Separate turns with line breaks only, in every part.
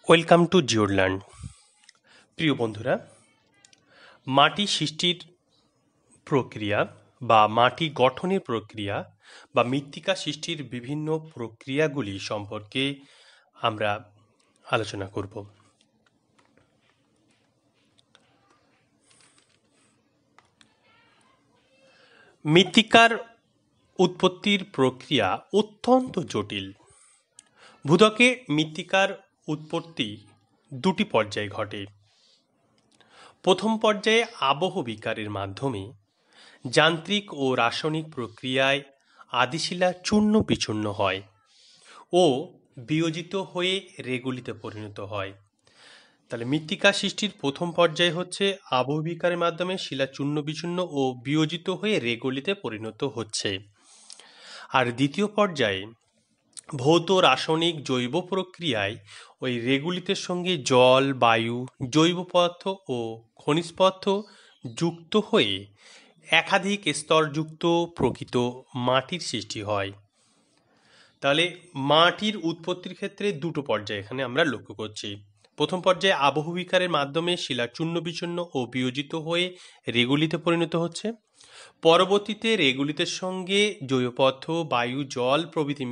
Welcome to জিওরল্যান্ড। প্রিয় বন্ধুরা, মাটি সৃষ্টির প্রক্রিয়া বা মাটি গঠনের প্রক্রিয়া বা মৃত্তিকা সৃষ্টির বিভিন্ন প্রক্রিয়াগুলি সম্পর্কে আমরা আলোচনা করব। মৃত্তিকার উৎপত্তির প্রক্রিয়া অত্যন্ত জটিল। ভূত্বকে মৃত্তিকার উৎপত্তি দুটি পর্যায়ে ঘটে। প্রথম পর্যায়ে আবহবিকারের মাধ্যমে যান্ত্রিক ও রাসায়নিক প্রক্রিয়ায় আদিশিলা চূর্ণ বিচূর্ণ হয় ও বিয়োজিত হয়ে রেগুলিতে পরিণত হয়। তাহলে মৃত্তিকা সৃষ্টির প্রথম পর্যায়ে হচ্ছে আবহবিকারের মাধ্যমে শিলা চূর্ণ বিচূর্ণ ও বিয়োজিত হয়ে রেগুলিতে পরিণত হচ্ছে। আর দ্বিতীয় পর্যায়ে ভৌত রাসায়নিক জৈব প্রক্রিয়ায় ওই রেগুলিতের সঙ্গে জল, বায়ু, জৈব পদার্থ ও খনিজ পদার্থ যুক্ত হয়ে একাধিক স্তরযুক্ত প্রকৃত মাটির সৃষ্টি হয়। তাহলে মাটির উৎপত্তির ক্ষেত্রে দুটো পর্যায়ে এখানে আমরা লক্ষ্য করছি। প্রথম পর্যায়ে আবহবিকারের মাধ্যমে শিলা চূর্ণ বিচূর্ণ ও বিয়োজিত হয়ে রেগুলিতে পরিণত হচ্ছে। পরবর্তীতে রেগুলিতের সঙ্গে জৈব পদার্থ, বায়ু, জল প্রভৃতি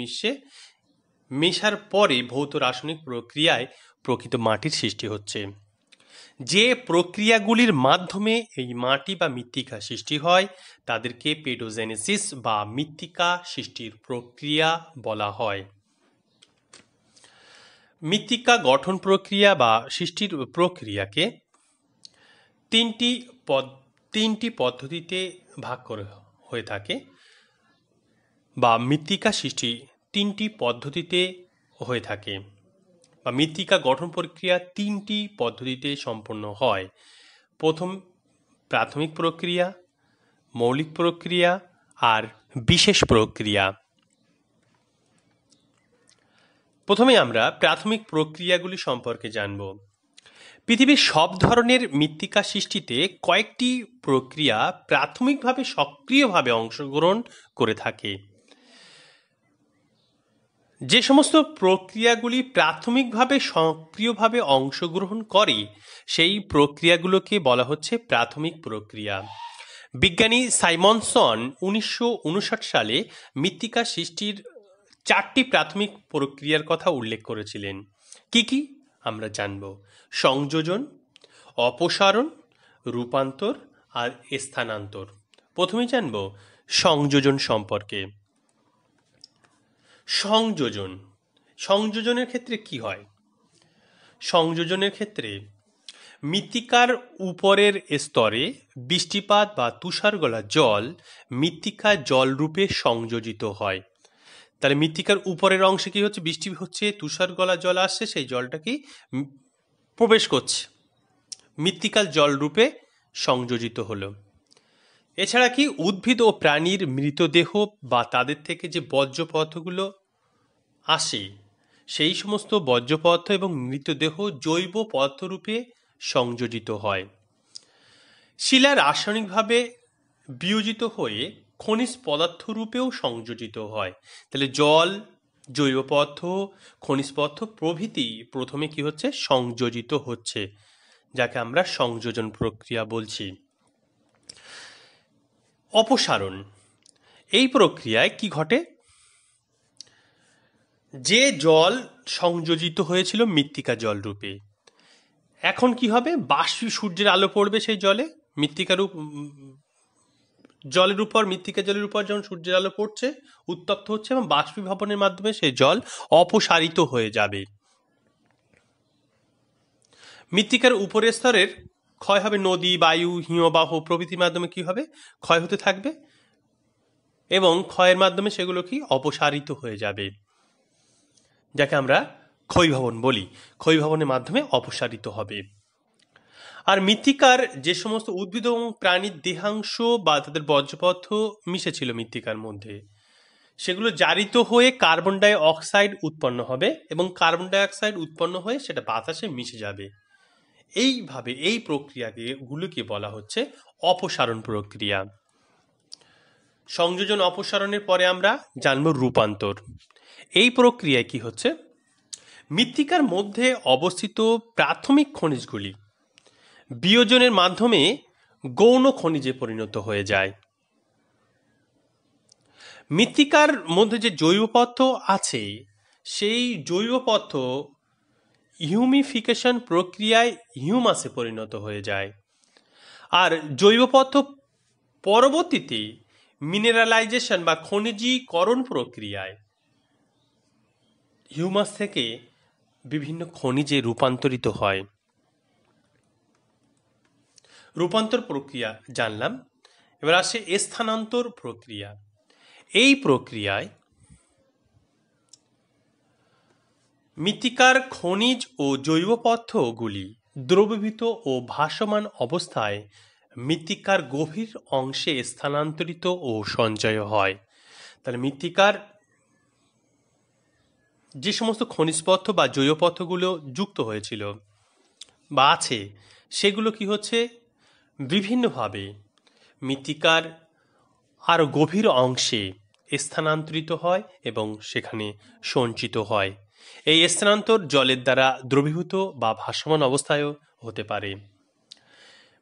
মেশার পরে ভৌত রাসায়নিক প্রক্রিয়ায় প্রকৃত মাটির সৃষ্টি হচ্ছে। যে প্রক্রিয়াগুলির মাধ্যমে এই মাটি বা মৃত্তিকা সৃষ্টি হয় তাদেরকে পেডোজেনেসিস বা মৃত্তিকা সৃষ্টির প্রক্রিয়া বলা হয়। মৃত্তিকা গঠন প্রক্রিয়া বা সৃষ্টির প্রক্রিয়াকে তিনটি পদ্ধতিতে ভাগ করে হয়ে থাকে, বা মৃত্তিকা সৃষ্টি তিনটি পদ্ধতিতে হয়ে থাকে, বা মৃত্তিকা গঠন প্রক্রিয়া তিনটি পদ্ধতিতে সম্পন্ন হয়। প্রথম প্রাথমিক প্রক্রিয়া, মৌলিক প্রক্রিয়া আর বিশেষ প্রক্রিয়া। প্রথমে আমরা প্রাথমিক প্রক্রিয়াগুলি সম্পর্কে জানব। পৃথিবীর সব ধরনের মৃত্তিকা সৃষ্টিতে কয়েকটি প্রক্রিয়া প্রাথমিকভাবে সক্রিয়ভাবে অংশগ্রহণ করে থাকে। যে সমস্ত প্রক্রিয়াগুলি প্রাথমিকভাবে সক্রিয়ভাবে অংশগ্রহণ করে সেই প্রক্রিয়াগুলোকে বলা হচ্ছে প্রাথমিক প্রক্রিয়া। বিজ্ঞানী সাইমনসন 1959 সালে মৃত্তিকা সৃষ্টির 4টি প্রাথমিক প্রক্রিয়ার কথা উল্লেখ করেছিলেন। কি কি আমরা জানব? সংযোজন, অপসারণ, রূপান্তর আর স্থানান্তর। প্রথমে জানব সংযোজন সম্পর্কে। সংযোজনের ক্ষেত্রে কি হয়? সংযোজনের ক্ষেত্রে মৃত্তিকার উপরের স্তরে বৃষ্টিপাত বা তুষার গলা জল মৃত্তিকা জল রূপে সংযোজিত হয়। তাহলে মৃত্তিকার উপরের অংশে কি হচ্ছে? বৃষ্টি হচ্ছে, তুষার গলা জল আসছে, সেই জলটা কি প্রবেশ করছে, মৃত্তিকার জল রূপে সংযোজিত হলো। এছাড়া কি উদ্ভিদ ও প্রাণীর মৃতদেহ বা তাদের থেকে যে বর্জ্য পদার্থগুলো আসে সেই সমস্ত বর্জ্য পদার্থ এবং মৃতদেহ জৈব পদার্থ রূপে সংযোজিত হয়। শিলা রাসায়নিকভাবে বিয়োজিত হয়ে খনিজ পদার্থ রূপেও সংযোজিত হয়। তাহলে জল, জৈব পদার্থ, খনিজ পদার্থ প্রভৃতি প্রথমে কি হচ্ছে? সংযোজিত হচ্ছে, যাকে আমরা সংযোজন প্রক্রিয়া বলছি। অপসারণ, এই প্রক্রিয়ায় কি ঘটে? যে জল সংযোজিত হয়েছিল মৃত্তিকা জল রূপে, এখন কি হবে? সূর্যের আলো পড়বে সেই জলে, মৃত্তিকা জলের উপর যখন সূর্যের আলো পড়ছে, উত্তপ্ত হচ্ছে এবং বাষ্পীভবনের মাধ্যমে সেই জল অপসারিত হয়ে যাবে। মৃত্তিকার উপরের স্তরের ক্ষয় হবে, নদী, বায়ু, হিমবাহ প্রভৃতির মাধ্যমে কি হবে? ক্ষয় হতে থাকবে এবং ক্ষয়ের মাধ্যমে সেগুলো কি অপসারিত হয়ে যাবে, যাকে আমরা ক্ষয়ভবন বলি। ক্ষয়ভবনের মাধ্যমে অপসারিত হবে। আর মৃত্তিকার যে সমস্ত উদ্ভিদ এবং প্রাণীর দেহাংশ বা তাদের বর্জ্য পদার্থ মিশেছিল মৃত্তিকার মধ্যে, সেগুলো জারিত হয়ে কার্বন ডাই অক্সাইড উৎপন্ন হবে এবং কার্বন ডাই অক্সাইড উৎপন্ন হয়ে সেটা বাতাসে মিশে যাবে। এইভাবে এই প্রক্রিয়াগুলোকে বলা হচ্ছে অপসারণ প্রক্রিয়া। সংযোজন অপসারণের পরে আমরা জানব রূপান্তর। এই প্রক্রিয়ায় কি হচ্ছে? মৃত্তিকার মধ্যে অবস্থিত প্রাথমিক খনিজগুলি বিয়োজনের মাধ্যমে গৌণ খনিজে পরিণত হয়ে যায়। মৃত্তিকার মধ্যে যে জৈব পদার্থ আছে সেই জৈব পদার্থ হিউমিফিকেশন প্রক্রিয়ায় হিউমাসে পরিণত হয়ে যায়, আর জৈব পদার্থ পরবর্তীতে মিনারেলাইজেশন বা খনিজীকরণ প্রক্রিয়ায় হিউমাস থেকে বিভিন্ন খনিজে রূপান্তরিত হয়। রূপান্তর প্রক্রিয়া জানলাম, এবার আসে স্থানান্তর প্রক্রিয়া। এই প্রক্রিয়ায় মৃত্তিকার খনিজ ও জৈব পদার্থগুলি দ্রবীভূত ও ভাসমান অবস্থায় মৃত্তিকার গভীর অংশে স্থানান্তরিত ও সঞ্চয় হয়। তাহলে মৃত্তিকার যে সমস্ত খনিজ পদার্থ বা জৈব পদার্থগুলো যুক্ত হয়েছিল বা আছে সেগুলো কি হচ্ছে বিভিন্নভাবে মৃত্তিকার আরও গভীর অংশে স্থানান্তরিত হয় এবং সেখানে সঞ্চিত হয়। এই স্থানান্তর জলের দ্বারা দ্রবীভূত বা ভাসমান অবস্থায়ও হতে পারে।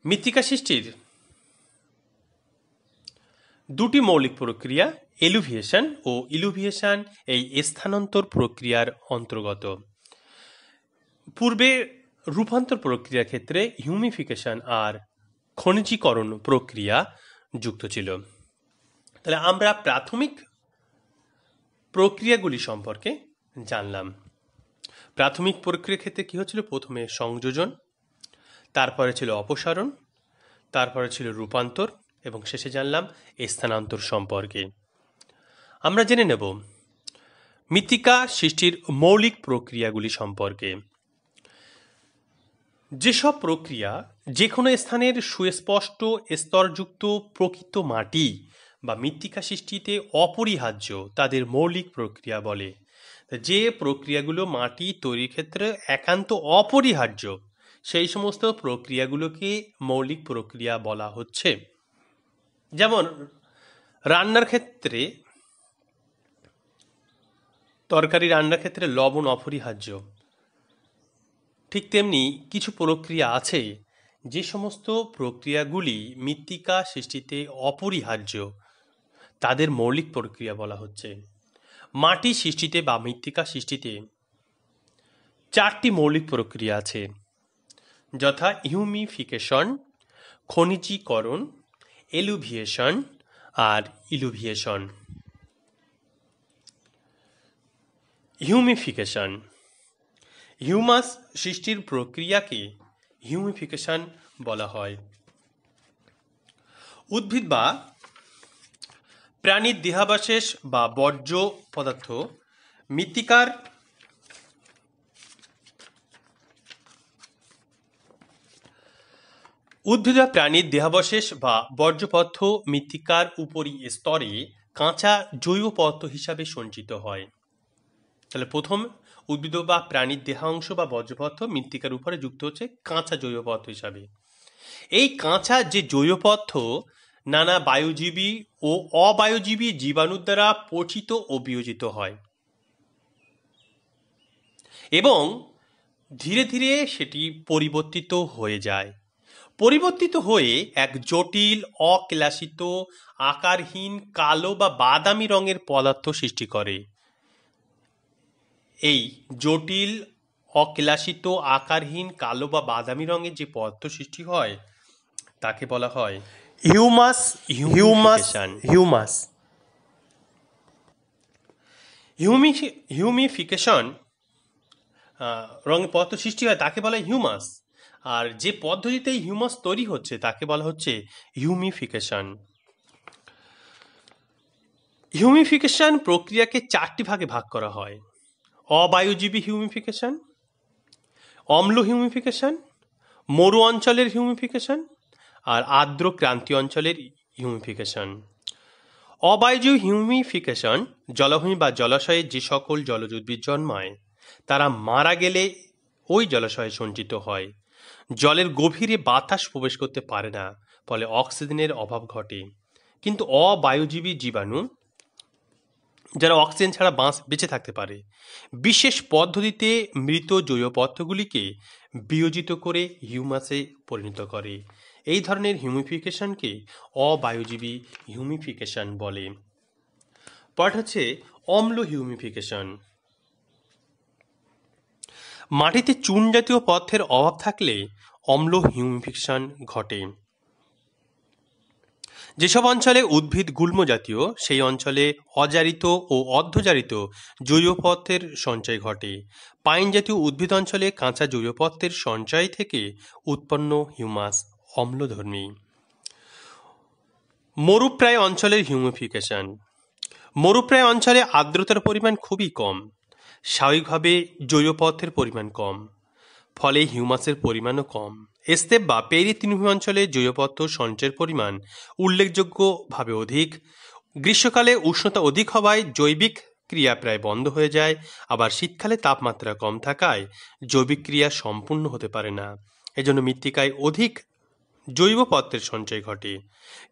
মৃত্তিকা সৃষ্টির দুটি মৌলিক প্রক্রিয়া এলুভিয়েশন ও ইলুভিয়েশন এই স্থানান্তর প্রক্রিয়ার অন্তর্গত। পূর্বে রূপান্তর প্রক্রিয়ার ক্ষেত্রে হিউমিফিকেশন আর খনিজীকরণ প্রক্রিয়া যুক্ত ছিল। তাহলে আমরা প্রাথমিক প্রক্রিয়াগুলি সম্পর্কে জানলাম। প্রাথমিক প্রক্রিয়ার ক্ষেত্রে কী হচ্ছিল? প্রথমে সংযোজন, তারপরে ছিল অপসারণ, তারপরে ছিল রূপান্তর এবং শেষে জানলাম স্থানান্তর সম্পর্কে। আমরা জেনে নেব মৃত্তিকা সৃষ্টির মৌলিক প্রক্রিয়াগুলি সম্পর্কে। যেসব প্রক্রিয়া যে কোনো স্থানের সুস্পষ্ট স্তরযুক্ত প্রকৃত মাটি বা মৃত্তিকা সৃষ্টিতে অপরিহার্য তাদের মৌলিক প্রক্রিয়া বলে। যে প্রক্রিয়াগুলো মাটি তৈরির ক্ষেত্রে একান্ত অপরিহার্য সেই সমস্ত প্রক্রিয়াগুলোকে মৌলিক প্রক্রিয়া বলা হচ্ছে। যেমন রান্নার ক্ষেত্রে, তরকারি রান্নার ক্ষেত্রে লবণ অপরিহার্য, ঠিক তেমনি কিছু প্রক্রিয়া আছে যে সমস্ত প্রক্রিয়াগুলি মৃত্তিকা সৃষ্টিতে অপরিহার্য তাদের মৌলিক প্রক্রিয়া বলা হচ্ছে। মাটি সৃষ্টিতে বা মৃত্তিকা সৃষ্টিতে চারটি মৌলিক প্রক্রিয়া আছে, যথা হিউমিফিকেশন, খনিজীকরণ, এলুভিয়েশন আর ইলুভিয়েশন। হিউমিফিকেশন, হিউমাস সৃষ্টির প্রক্রিয়াকে হিউমিফিকেশন বলা হয়। উদ্ভিদ বা প্রাণীর দেহাবশেষ বা বর্জ্য পদার্থ মৃত্তিকার উদ্ভিদ বা প্রাণীর দেহাবশেষ বা বর্জ্য পদার্থ মৃত্তিকার উপরি স্তরে কাঁচা জৈব পদার্থ হিসাবে সঞ্চিত হয়। তাহলে প্রথম উদ্ভিদ বা প্রাণীর দেহাংশ বা বর্জ্য পদার্থ মৃত্তিকার উপরে যুক্ত হচ্ছে কাঁচা জৈব পদার্থ হিসাবে। এই কাঁচা যে জৈব পদার্থ নানা বায়ুজীবী ও অবায়ুজীবী জীবাণুর দ্বারা পচিত ও বিয়োজিত হয় এবং ধীরে ধীরে সেটি পরিবর্তিত হয়ে যায়। পরিবর্তিত হয়ে এক জটিল অক্লাসিত আকারহীন কালো বা বাদামি রঙের পদার্থ সৃষ্টি করে। এই জটিল অক্লাসিত আকারহীন কালো বা বাদামি রঙের যে পদার্থ সৃষ্টি হয় তাকে বলা হয়
হিউমাস।
হিউমিফিকেশন রঙের পদার্থ সৃষ্টি হয় তাকে বলা হয় হিউমাস, আর যে পদ্ধতিতে হিউমাস তৈরি হচ্ছে তাকে বলা হচ্ছে হিউমিফিকেশন। হিউমিফিকেশন প্রক্রিয়াকে চারটি ভাগে ভাগ করা হয়: অবায়ুজীবী হিউমিফিকেশন, অম্ল হিউমিফিকেশন, মরু অঞ্চলের হিউমিফিকেশন আর আর্দ্র ক্রান্তীয় অঞ্চলের হিউমিফিকেশন। অবায়ুজীবী হিউমিফিকেশন জলাভূমি বা জলাশয়ে যে সকল জলজ উদ্ভিদ জন্মায় তারা মারা গেলে ওই জলাশয়ে সঞ্চিত হয়। জলের গভীরে বাতাস প্রবেশ করতে পারে না, ফলে অক্সিজেনের অভাব ঘটে। কিন্তু অবায়ুজীবী জীবাণু যারা অক্সিজেন ছাড়া বেঁচে থাকতে পারে। বিশেষ পদ্ধতিতে মৃত জৈব পদার্থগুলিকে বিয়োজিত করে হিউমাসে পরিণত করে। এই ধরনের হিউমিফিকেশনকে অবায়ুজীবী হিউমিফিকেশন বলে। পরেরটা হচ্ছে অম্ল হিউমিফিকেশন। মাটিতে চুন জাতীয় পদার্থের অভাব থাকলে অম্ল হিউমিফিকেশন ঘটে। যেসব অঞ্চলে উদ্ভিদ গুল্ম জাতীয় সেই অঞ্চলে অজারিত ও অর্ধজারিত জৈব পদার্থের সঞ্চয় ঘটে। পাইন জাতীয় উদ্ভিদ অঞ্চলে কাঁচা জৈব পদার্থের সঞ্চয় থেকে উৎপন্ন হিউমাস অম্লধর্মী। মরুপ্রায় অঞ্চলের হিউমিফিকেশন। মরুপ্রায় অঞ্চলে আর্দ্রতার পরিমাণ খুবই কম, স্বাভাবিকভাবে জৈব পদার্থের পরিমাণ কম, ফলে হিউমাসের পরিমাণও কম। স্টেপ বা পেরি তৃণভূমি অঞ্চলে জৈব পদার্থ সঞ্চয়ের পরিমাণ উল্লেখযোগ্যভাবে অধিক। গ্রীষ্মকালে উষ্ণতা অধিক হওয়ায় জৈবিক ক্রিয়া প্রায় বন্ধ হয়ে যায়, আবার শীতকালে তাপমাত্রা কম থাকায় জৈবিক ক্রিয়া সম্পূর্ণ হতে পারে না। এজন্য মৃত্তিকায় অধিক জৈব পদার্থের সঞ্চয় ঘটে,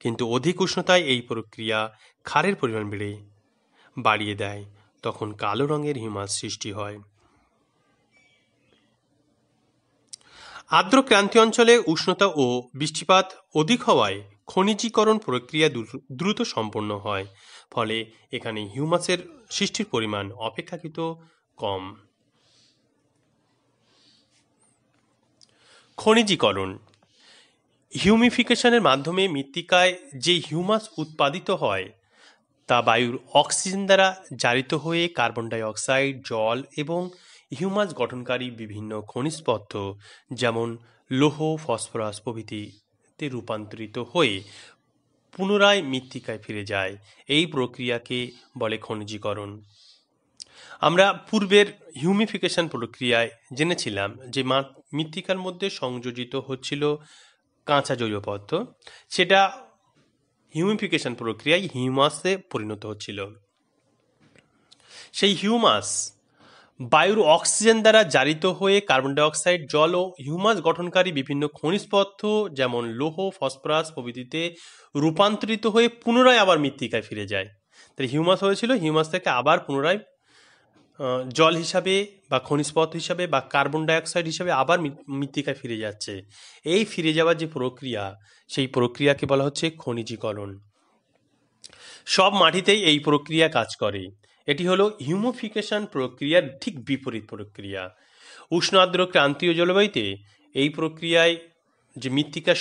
কিন্তু অধিক উষ্ণতায় এই প্রক্রিয়া ক্ষারের পরিমাণ বাড়িয়ে দেয়, তখন কালো রঙের হিউমাস সৃষ্টি হয়। আর্দ্র ক্রান্তীয় অঞ্চলে উষ্ণতা ও বৃষ্টিপাত অধিক হওয়ায় খনিজীকরণ প্রক্রিয়া দ্রুত সম্পন্ন হয়, ফলে এখানে হিউমাসের সৃষ্টির পরিমাণ অপেক্ষাকৃত কম। খনিজীকরণ। হিউমিফিকেশনের মাধ্যমে মৃত্তিকায় যে হিউমাস উৎপাদিত হয় তা বায়ুর অক্সিজেন দ্বারা জারিত হয়ে কার্বন ডাই অক্সাইড, জল এবং হিউমাস গঠনকারী বিভিন্ন খনিজ পদার্থ যেমন লৌহ, ফসফরাস প্রভৃতিতে রূপান্তরিত হয়ে পুনরায় মৃত্তিকায় ফিরে যায়। এই প্রক্রিয়াকে বলে খনিজীকরণ। আমরা পূর্বের হিউমিফিকেশন প্রক্রিয়ায় জেনেছিলাম যে মৃত্তিকার মধ্যে সংযোজিত হচ্ছিল কাঁচা জৈব পদার্থ, সেটা হিউমিফিকেশন প্রক্রিয়ায় হিউমাসে পরিণত হচ্ছিল। সেই হিউমাস বায়ুর অক্সিজেন দ্বারা জারিত হয়ে কার্বন ডাই অক্সাইড, জল ও হিউমাস গঠনকারী বিভিন্ন খনিজ পদার্থ যেমন লৌহ, ফসফরাস প্রভৃতিতে রূপান্তরিত হয়ে পুনরায় আবার মৃত্তিকায় ফিরে যায়। তাই হিউমাস হয়েছিল, হিউমাস থেকে আবার পুনরায় জল হিসাবে বা খনিজ পদার্থ হিসাবে বা কার্বন ডাই অক্সাইড হিসাবে আবার মৃত্তিকায় ফিরে যাচ্ছে। এই ফিরে যাওয়ার যে প্রক্রিয়া, সেই প্রক্রিয়াকে বলা হচ্ছে খনিজীকরণ। সব মাটিতেই এই প্রক্রিয়া কাজ করে। এটি হলো হিউমিফিকেশন প্রক্রিয়ার ঠিক বিপরীত প্রক্রিয়া। উষ্ণ আর্দ্র ক্রান্তীয় জলবায়ুতে এই প্রক্রিয়ায় যে মৃত্তিকার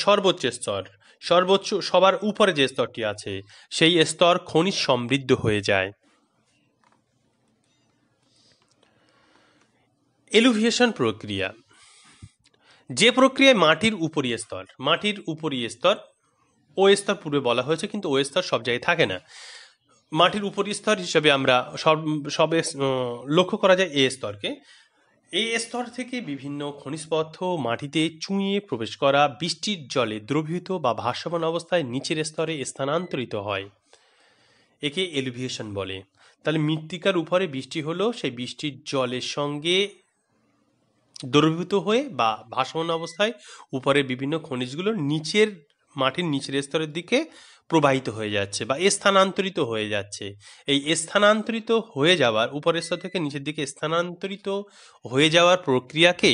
সর্বোচ্চ সবার উপরে যে স্তরটি আছে সেই স্তর খনিজ সমৃদ্ধ হয়ে যায়। এলুভিয়েশন প্রক্রিয়া। যে প্রক্রিয়ায় মাটির উপরি স্তর ও স্তর পূর্বে বলা হয়েছে, কিন্তু ও স্তর সব জায়গায় থাকে না। মাটির উপরি স্তর হিসেবে আমরা সবে লক্ষ্য করা যায় এ স্তরকে। এই স্তর থেকে বিভিন্ন খনিজ পদার্থ মাটিতে চুঁইয়ে প্রবেশ করা বৃষ্টির জলে দ্রবীভূত বা ভাসমান অবস্থায় নিচের স্তরে স্থানান্তরিত হয়। একে এলুভিয়েশন বলে। তাহলে মৃত্তিকার উপরে বৃষ্টি হলো, সেই বৃষ্টির জলের সঙ্গে দ্রবীভূত হয়ে বা ভাসমান অবস্থায় উপরের বিভিন্ন খনিজগুলো মাটির নিচের স্তরের দিকে প্রবাহিত হয়ে যাচ্ছে বা স্থানান্তরিত হয়ে যাচ্ছে। এই স্থানান্তরিত হয়ে যাওয়ার, উপরের স্তর থেকে নিচের দিকে স্থানান্তরিত হয়ে যাওয়ার প্রক্রিয়াকে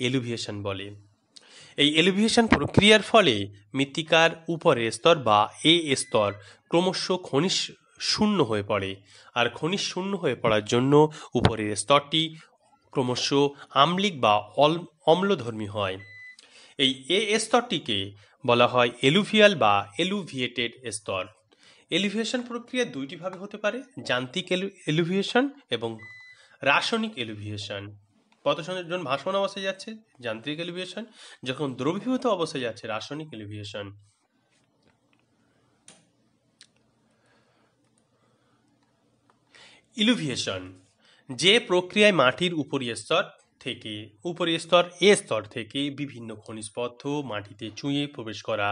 এলুভিয়েশন বলে। এই এলুভিয়েশন প্রক্রিয়ার ফলে মৃত্তিকার উপরের স্তর বা এ স্তর ক্রমশ খনিজ শূন্য হয়ে পড়ে, আর খনিজ শূন্য হয়ে পড়ার জন্য উপরের স্তরটি ক্রমশ আম্লিক বা অম্লধর্মী হয়। এই এ স্তরটিকে বলা হয় এলুভিয়াল বা এলুভিয়েটেড স্তর। এলুভিয়েশন প্রক্রিয়া দুইটি ভাবে হতে পারে, যান্ত্রিক এলুভিয়েশন এবং রাসায়নিক এলুভিয়েশন। যখন ভাসমান অবস্থায় যাচ্ছে যান্ত্রিক এলুভিয়েশন, যখন দ্রবীভূত অবস্থায় যাচ্ছে রাসায়নিক এলুভিয়েশন। ইলুভিয়েশন যে প্রক্রিয়ায় মাটির উপরি স্তর এ স্তর থেকে বিভিন্ন খনিজ পদার্থ মাটিতে চুঁইয়ে প্রবেশ করা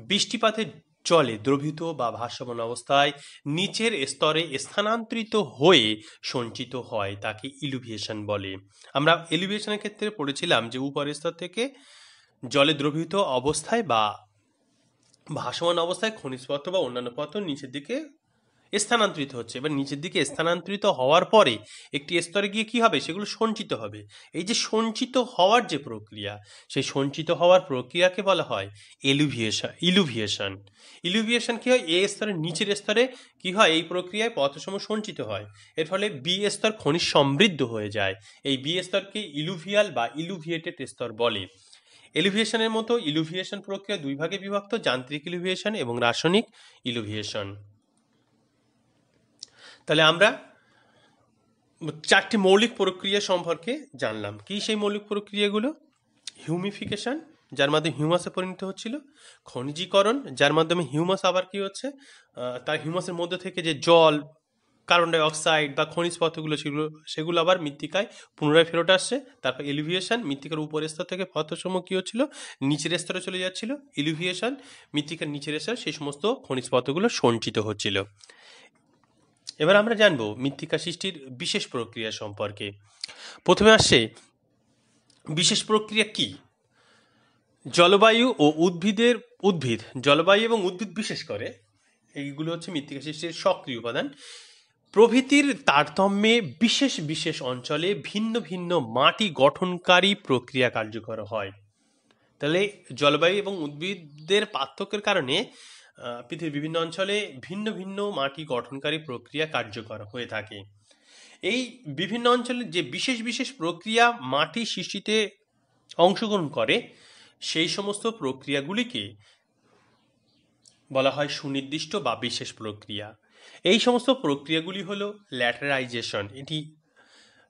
বৃষ্টিপাতের জলে দ্রবীভূত বা ভাসমান অবস্থায় নিচের স্তরে স্থানান্তরিত হয়ে সঞ্চিত হয়, তাকে ইলুভিয়েশন বলে। আমরা ইলুভিয়েশনের ক্ষেত্রে পড়েছিলাম যে উপরের স্তর থেকে জলে দ্রবীভূত অবস্থায় বা ভাসমান অবস্থায় খনিজ পদার্থ বা অন্যান্য পদার্থ নিচের দিকে স্থানান্তরিত হচ্ছে। এবার নিচের দিকে স্থানান্তরিত হওয়ার পরে একটি স্তরে গিয়ে কি হবে, সেগুলো সঞ্চিত হবে। এই যে সঞ্চিত হওয়ার যে প্রক্রিয়া, সেই সঞ্চিত হওয়ার প্রক্রিয়াকে বলা হয় ইলুভিয়েশন। ইলুভিয়েশন কি হয়, এ স্তরের নিচের স্তরে কি হয়, এই প্রক্রিয়ায় পদার্থসমূহ সঞ্চিত হয়। এর ফলে বি স্তর খনিজ সমৃদ্ধ হয়ে যায়। এই বি স্তরকে ইলুভিয়াল বা ইলুভিয়েটেড স্তর বলে। এলিভিয়েশনের মতো ইলুভিয়েশন প্রক্রিয়া দুই ভাগে বিভক্ত, যান্ত্রিক ইলুভিয়েশন এবং রাসায়নিক ইলুভিয়েশন। তাহলে আমরা চারটি মৌলিক প্রক্রিয়া সম্পর্কে জানলাম। কি সেই মৌলিক প্রক্রিয়াগুলো? হিউমিফিকেশন, যার মাধ্যমে হিউমাসে পরিণত হচ্ছিল। খনিজীকরণ, যার মাধ্যমে হিউমাস আবার কি হচ্ছে, তার হিউমাসের মধ্যে থেকে যে জল, কার্বন ডাই অক্সাইড বা খনিজ পদার্থগুলো সেগুলো আবার মৃত্তিকায় পুনরায় ফেরত আসছে। তারপর এলিভিয়েশন, মৃত্তিকার উপরের স্তর থেকে পদার্থসমূহ কি হচ্ছিল, নিচের স্তরে চলে যাচ্ছিল। এলিভিয়েশন, মৃত্তিকার নিচের স্তর, সেই সমস্ত খনিজ পদার্থগুলো সঞ্চিত হচ্ছিল। এবার আমরা জানবো মৃত্তিকা সৃষ্টির বিশেষ প্রক্রিয়া সম্পর্কে। প্রথমে আসছে বিশেষ প্রক্রিয়া কি। জলবায়ু ও উদ্ভিদ, জলবায়ু এবং উদ্ভিদ বিশেষ করে এইগুলো হচ্ছে মৃত্তিকা সৃষ্টির সক্রিয় উপাদান প্রভৃতির তারতম্যে বিশেষ বিশেষ অঞ্চলে ভিন্ন ভিন্ন মাটি গঠনকারী প্রক্রিয়া কার্যকর হয়। তাহলে জলবায়ু এবং উদ্ভিদের পার্থক্যের কারণে পৃথিবীর বিভিন্ন অঞ্চলে ভিন্ন ভিন্ন মাটি গঠনকারী প্রক্রিয়া কার্যকর হয়ে থাকে। এই বিভিন্ন অঞ্চলে যে বিশেষ বিশেষ প্রক্রিয়া মাটি সৃষ্টিতে অংশগ্রহণ করে, সেই সমস্ত প্রক্রিয়াগুলিকে বলা হয় সুনির্দিষ্ট বা বিশেষ প্রক্রিয়া। এই সমস্ত প্রক্রিয়াগুলি হলো ল্যাটেরাইজেশন, এটি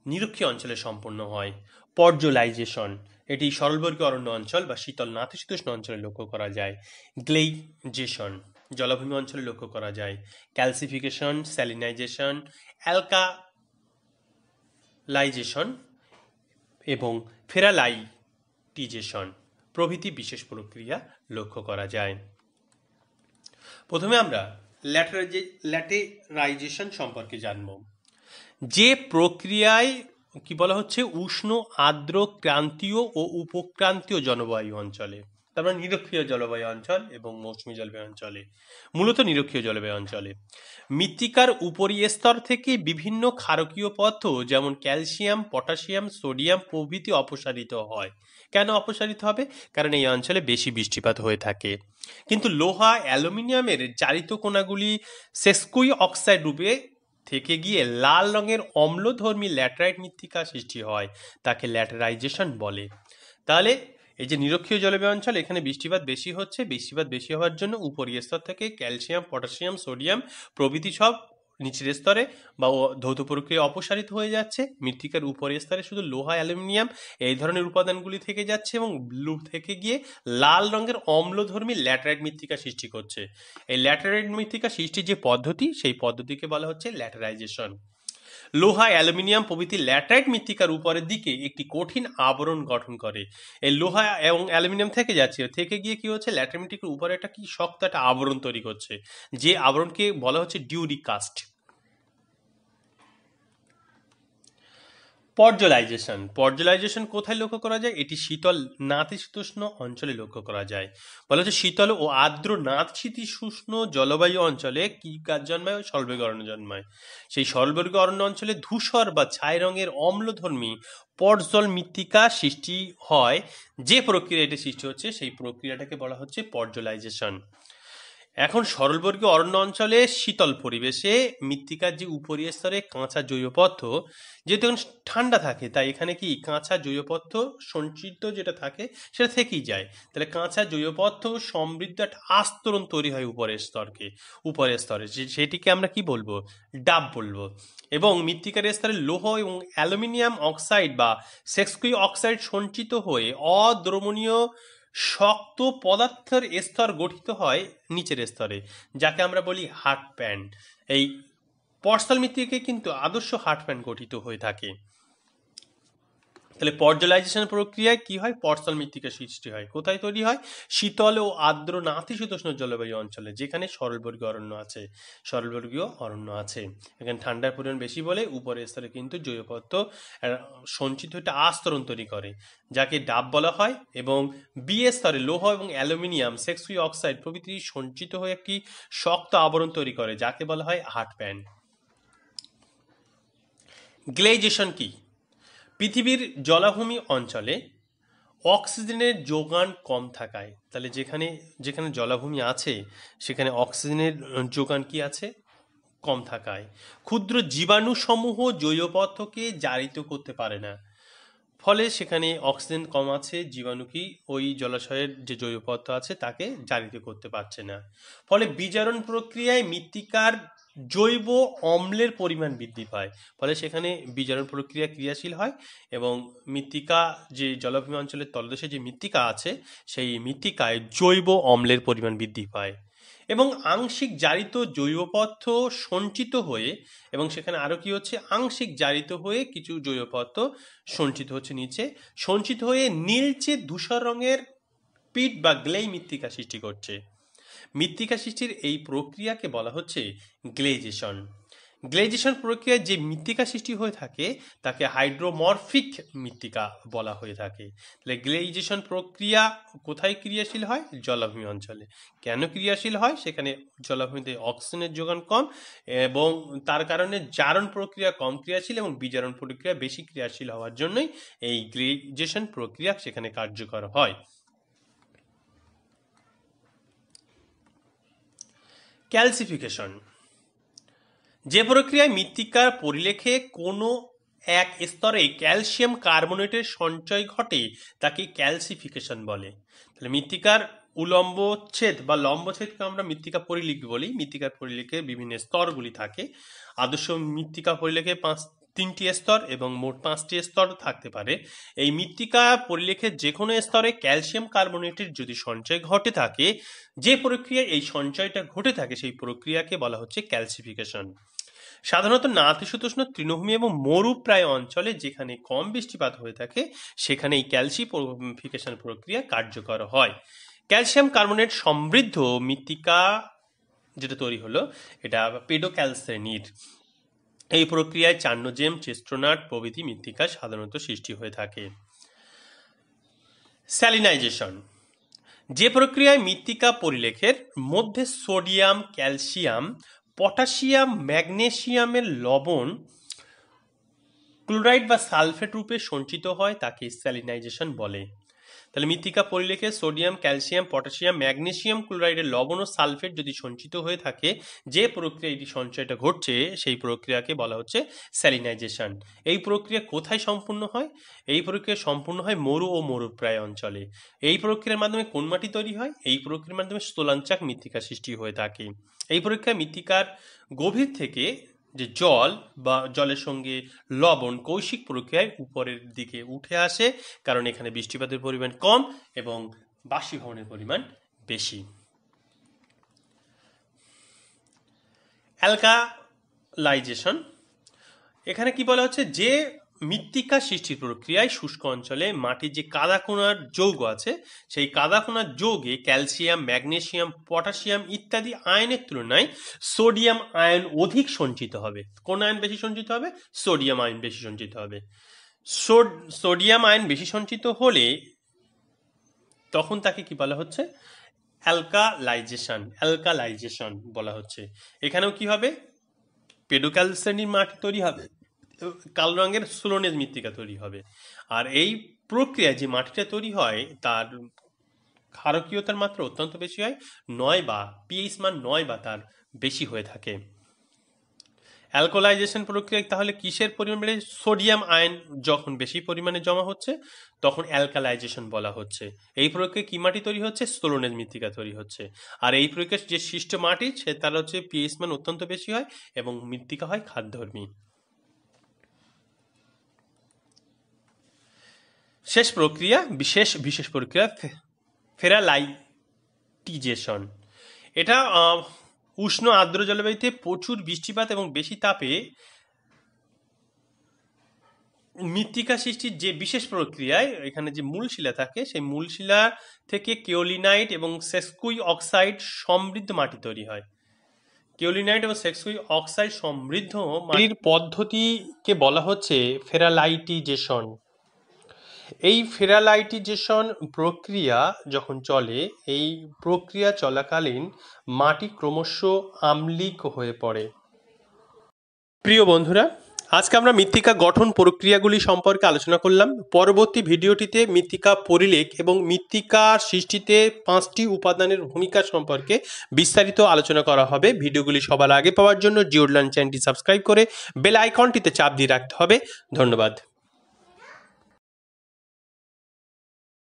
নিরক্ষীয় অঞ্চলে সম্পন্ন হয়। পর্জলাইজেশন, এটি সরলবর্গীয় অরণ্য অঞ্চল বা শীতল নাতিশীতোষ্ণ অঞ্চলে লক্ষ্য করা যায়। গ্লেইজেশন, জলাভূমি অঞ্চলে লক্ষ্য করা যায়। ক্যালসিফিকেশন, স্যালিনাইজেশন, অ্যালকালাইজেশন এবং ফেরালাইটিজেশন প্রভৃতি বিশেষ প্রক্রিয়া লক্ষ্য করা যায়। প্রথমে আমরা ল্যাটেরাইজেশন সম্পর্কে জানব। যে প্রক্রিয়ায় কি বলা হচ্ছে, উষ্ণ আর্দ্র ক্রান্তীয় ও উপক্রান্তীয় জলবায়ু অঞ্চলে, তারপর নিরক্ষীয় জলবায়ু অঞ্চল এবং মৌসুমী জলবায়ু অঞ্চলে, মূলত নিরক্ষীয় জলবায়ু অঞ্চলে মৃত্তিকার উপরি স্তর থেকে বিভিন্ন ক্ষারকীয় পদার্থ যেমন ক্যালসিয়াম, পটাশিয়াম, সোডিয়াম প্রভৃতি অপসারিত হয়। কেন অপসারিত হবে? কারণ এই অঞ্চলে বেশি বৃষ্টিপাত হয়ে থাকে। কিন্তু লোহা, অ্যালুমিনিয়ামের জারিত কণাগুলি সেস্কুই অক্সাইড রূপে থেকে গিয়ে লাল রঙের অম্লধর্মী ল্যাটেরাইট মৃত্তিকা সৃষ্টি হয়, তাকে ল্যাটেরাইজেশন বলে। তাহলে এই যে নিরক্ষীয় জলবায়ু অঞ্চল, এখানে বৃষ্টিপাত বেশি হচ্ছে, বৃষ্টিপাত বেশি হওয়ার জন্য উপরি স্তর থেকে ক্যালসিয়াম, পটাশিয়াম, সোডিয়াম প্রভৃতি সব নিচের স্তরে বা ধৌত প্রক্রিয়া অপসারিত হয়ে যাচ্ছে। মৃত্তিকার উপরের স্তরে শুধু লোহা, অ্যালুমিনিয়াম এই ধরনের উপাদানগুলি থেকে যাচ্ছে এবং ব্লু থেকে গিয়ে লাল রঙের অম্লধর্মী ল্যাটেরাইট মৃত্তিকা সৃষ্টি করছে। এই ল্যাটেরাইট মৃত্তিকা সৃষ্টির যে পদ্ধতি, সেই পদ্ধতিকে বলা হচ্ছে ল্যাটেরাইজেশন। লোহা, অ্যালুমিনিয়াম প্রভৃতি ল্যাটেরাইট মৃত্তিকার উপরের দিকে একটি কঠিন আবরণ গঠন করে। এই লোহা এবং অ্যালুমিনিয়াম থেকে যাচ্ছে, থেকে গিয়ে কি হচ্ছে, ল্যাটেরাইট মৃত্তিকার উপরে একটা কি শক্ত একটা আবরণ তৈরি করছে, যে আবরণকে বলা হচ্ছে ডিউরিকাস্ট। পর্জলাইজেশন কোথায় লক্ষ্য করা যায়? এটি শীতল নাতিশীতোষ্ণ অঞ্চলে লক্ষ্য করা যায়। বলা হচ্ছে শীতল ও আর্দ্র নাতিশীতোষ্ণ জলবায়ু অঞ্চলে কি গাছ জন্মায়? সরলবর্গীয় অরণ্য জন্মায়। সেই সরলবর্গীয় অরণ্য অঞ্চলে ধূসর বা ছাই রঙের অম্লধর্মী পর্জল মৃত্তিকা সৃষ্টি হয়। যে প্রক্রিয়া এটি সৃষ্টি হচ্ছে, সেই প্রক্রিয়াটাকে বলা হচ্ছে পর্জলাইজেশন। এখন সরলবর্গীয় অরণ্য অঞ্চলে শীতল পরিবেশে মৃত্তিকার যে উপরি স্তরে কাঁচা জৈব পদার্থ, যেহেতু ঠান্ডা থাকে, তাই এখানে কি কাঁচা জৈব পদার্থ সঞ্চিত যেটা থাকে সেটা থেকেই যায়। তাহলে কাঁচা জৈব পদার্থ সমৃদ্ধ একটা আস্তরণ তৈরি হয় উপরের স্তরে, সেটিকে আমরা কি বলবো? ডাব বলবো। এবং মৃত্তিকার স্তরে লৌহ এবং অ্যালুমিনিয়াম অক্সাইড বা সেস্কুই অক্সাইড সঞ্চিত হয়ে অদ্রবণীয় শক্ত পদার্থের স্তর গঠিত হয় নিচের স্তরে, যাকে আমরা বলি হার্ড প্যান। এই পর্সাল মৃত্তিকায় কিন্তু আদর্শ হার্ড প্যান গঠিত হয়ে থাকে। তাহলে পর্জলাইজেশন প্রক্রিয়ায় কি হয়, পর্সল মৃত্তিকা সৃষ্টি হয়। কোথায় তৈরি হয়? শীতল ও আর্দ্র নাতিশীতোষ্ণ জলবায়ু অঞ্চলে, যেখানে সরলবর্গীয় অরণ্য আছে। সরলবর্গীয় অরণ্য আছে, এখানে ঠান্ডার পরিমাণ বেশি বলে উপরের স্তরে কিন্তু জৈব পদার্থ সঞ্চিত একটা আস্তরণ তৈরি করে, যাকে ডাব বলা হয়। এবং বি স্তরে লৌহ এবং অ্যালুমিনিয়াম, সেক্সুই অক্সাইড প্রভৃতি সঞ্চিত হয়ে একটি শক্ত আবরণ তৈরি করে, যাকে বলা হয় হার্ড প্যান। গ্লেজিয়েশন কি? পৃথিবীর জলাভূমি অঞ্চলে অক্সিজেনের যোগান কম থাকায়, তাহলে যেখানে যেখানে জলাভূমি আছে সেখানে অক্সিজেনের যোগান কি আছে? কম থাকায় ক্ষুদ্র জীবাণুসমূহ জৈব পদার্থকে জারিত করতে পারে না, ফলে সেখানে অক্সিজেন কম আছে, জীবাণু কি ওই জলাশয়ের যে জৈব পদার্থ আছে তাকে জারিত করতে পারছে না। ফলে বিজারণ প্রক্রিয়ায় মৃত্তিকার জৈব অম্লের পরিমাণ বৃদ্ধি পায়, ফলে সেখানে বিজারণ প্রক্রিয়া ক্রিয়াশীল হয় এবং মৃত্তিকা, যে জলাভূমি অঞ্চলের তলদেশে যে মৃত্তিকা আছে সেই মৃত্তিকায় জৈব অম্লের পরিমাণ বৃদ্ধি পায় এবং আংশিক জারিত জৈব পদার্থ সঞ্চিত হয়ে, এবং সেখানে আরও কি হচ্ছে, আংশিক জারিত হয়ে কিছু জৈব পদার্থ সঞ্চিত হচ্ছে নিচে, সঞ্চিত হয়ে নীলচে ধূসর রঙের পিট বা গ্লেই মৃত্তিকা সৃষ্টি করছে। মৃত্তিকা সৃষ্টির এই প্রক্রিয়াকে বলা হচ্ছে গ্লেজিয়েশন। গ্লেজিয়েশন প্রক্রিয়ায় যে মৃত্তিকা সৃষ্টি হয়ে থাকে তাকে হাইড্রোমরফিক মৃত্তিকা বলা হয়ে থাকে। তাহলে গ্লেজিয়েশন প্রক্রিয়া কোথায় ক্রিয়াশীল হয়? জলাভূমি অঞ্চলে। কেন ক্রিয়াশীল হয়? সেখানে জলাভূমিতে অক্সিজেনের যোগান কম এবং তার কারণে জারণ প্রক্রিয়া কম ক্রিয়াশীল এবং বিজারণ প্রক্রিয়া বেশি ক্রিয়াশীল হওয়ার জন্যই এই গ্লেজিয়েশন প্রক্রিয়া সেখানে কার্যকর হয়। ক্যালসিফিকেশন, যে প্রক্রিয়ায় মৃত্তিকার পরিলেখে কোনো এক স্তরে ক্যালসিয়াম কার্বনেটের সঞ্চয় ঘটে তাকে ক্যালসিফিকেশন বলে। তাহলে মৃত্তিকার উলম্বচ্ছেদ বা লম্বচ্ছেদকে আমরা মৃত্তিকা পরিলেখ বলি। মৃত্তিকার পরিলেখে বিভিন্ন স্তরগুলি থাকে। আদর্শ মৃত্তিকা পরিলেখে তিনটি স্তর এবং মোট 5টি স্তর থাকতে পারে। এই মৃত্তিকা পরিলেখের যে কোনো স্তরে ক্যালসিয়াম কার্বনেটের যদি সঞ্চয় ঘটে থাকে, যে প্রক্রিয়ায় এই সঞ্চয়টা ঘটে থাকে সেই প্রক্রিয়াকে বলা হচ্ছে ক্যালসিফিকেশন। সাধারণত নাতিশীতোষ্ণ তৃণভূমি এবং মরুপ্রায় অঞ্চলে যেখানে কম বৃষ্টিপাত হয়ে থাকে সেখানে এই ক্যালসিফিকেশন প্রক্রিয়া কার্যকর হয়। ক্যালসিয়াম কার্বনেট সমৃদ্ধ মৃত্তিকা যেটা তৈরি হলো এটা পেডোক্যালসেনির। এই প্রক্রিয়ায় চান্নোজেম, চেস্ট্রোনাট প্রভৃতি মৃত্তিকা সাধারণত সৃষ্টি হয়ে থাকে। স্যালিনাইজেশন, যে প্রক্রিয়ায় মৃত্তিকা পরিলেখের মধ্যে সোডিয়াম, ক্যালসিয়াম, পটাশিয়াম, ম্যাগনেসিয়ামের লবণ ক্লোরাইড বা সালফেট রূপে সঞ্চিত হয় তাকে স্যালিনাইজেশন বলে। তাহলে মৃত্তিকা পরিলেখে সোডিয়াম, ক্যালসিয়াম, পটাশিয়াম, ম্যাগনেসিয়াম ক্লোরাইডের লবণ ও সালফেট যদি সঞ্চিত হয়ে থাকে, যে প্রক্রিয়ায় এই সঞ্চয়টা ঘটছে সেই প্রক্রিয়াকে বলা হচ্ছে স্যালিনাইজেশন। এই প্রক্রিয়া কোথায় সম্পূর্ণ হয়? এই প্রক্রিয়া সম্পূর্ণ হয় মরু ও মরুপ্রায় অঞ্চলে। এই প্রক্রিয়ার মাধ্যমে কোন মাটি তৈরি হয়? এই প্রক্রিয়ার মাধ্যমে স্থলাঞ্চক মৃত্তিকা সৃষ্টি হয়ে থাকে। এই প্রক্রিয়ায় মৃত্তিকার গভীর থেকে যে জল বা জলের সঙ্গে লবণ কৌশিক প্রক্রিয়ায় উপরের দিকে উঠে আসে, কারণ এখানে বৃষ্টিপাতের পরিমাণ কম এবং বাষ্পীভবনের পরিমাণ বেশি। অ্যালকালাইজেশন, এখানে কি বলা হচ্ছে, যে মৃত্তিকা সৃষ্টির প্রক্রিয়ায় শুষ্ক অঞ্চলে মাটির যে কাদাকোনার যৌগ আছে সেই কাদাকোনার যৌগে ক্যালসিয়াম, ম্যাগনেসিয়াম, পটাশিয়াম ইত্যাদি আয়নের তুলনায় সোডিয়াম আয়ন অধিক সঞ্চিত হবে। কোন আয়ন বেশি সঞ্চিত হবে? সোডিয়াম আয়ন বেশি সঞ্চিত হবে। সোডিয়াম আয়ন বেশি সঞ্চিত হলে তখন তাকে কি বলা হচ্ছে? অ্যালকালাইজেশন বলা হচ্ছে। এখানেও কি হবে? পেডোক্যালসেনির মাটি তৈরি হবে, কালো রঙের সুলোনেজ মৃত্তিকা তৈরি হবে। আর এই প্রক্রিয়ায় যে মাটিটা তৈরি হয় তার ক্ষারকীয়তার মাত্রা অত্যন্ত বেশি হয়, 9 বা পিএইচ মান 9 বা তার বেশি হয়ে থাকে। অ্যালকালাইজেশন প্রক্রিয়ায় তাহলে কিসের পরিমাণ বেড়ে? সোডিয়াম আয়ন যখন বেশি পরিমাণে জমা হচ্ছে তখন অ্যালকালাইজেশন বলা হচ্ছে। এই প্রক্রিয়ায় কি মাটি তৈরি হচ্ছে? স্থলনেজ মৃত্তিকা তৈরি হচ্ছে। আর এই প্রক্রিয়ায় যে সৃষ্ট মাটি সে তার হচ্ছে পিএইচ মান অত্যন্ত বেশি হয় এবং মৃত্তিকা হয় খাদ্যধর্মী। শেষ প্রক্রিয়া, বিশেষ প্রক্রিয়া ফেরালাইটিজেশন। এটা উষ্ণ আর্দ্র জলবায়ুতে প্রচুর বৃষ্টিপাত এবং বেশি তাপে মৃত্তিকা সৃষ্টির যে বিশেষ প্রক্রিয়ায় এখানে যে মূল শিলা থাকে সেই মূল শিলা থেকে কেওলিনাইট এবং সেস্কুই অক্সাইড সমৃদ্ধ মাটি তৈরি হয়। কেওলিনাইট এবং সেস্কুই অক্সাইড সমৃদ্ধ মাটির পদ্ধতিকে বলা হচ্ছে ফেরালাইটিজেশন। এই ফেরালাইটিজেশন প্রক্রিয়া যখন চলে, এই প্রক্রিয়া চলাকালীন মাটি ক্রমশ আম্লিক হয়ে পড়ে। প্রিয় বন্ধুরা, আজকে আমরা মৃত্তিকা গঠন প্রক্রিয়াগুলি সম্পর্কে আলোচনা করলাম। পরবর্তী ভিডিওটিতে মৃত্তিকা পরিলেখ এবং মৃত্তিকার সৃষ্টিতে 5টি উপাদানের ভূমিকা সম্পর্কে বিস্তারিত আলোচনা করা হবে। ভিডিওগুলি সবার আগে পাওয়ার জন্য জিওড লার্ন চ্যানেলটি সাবস্ক্রাইব করে বেল আইকনটিতে চাপ দিয়ে রাখতে হবে। ধন্যবাদ।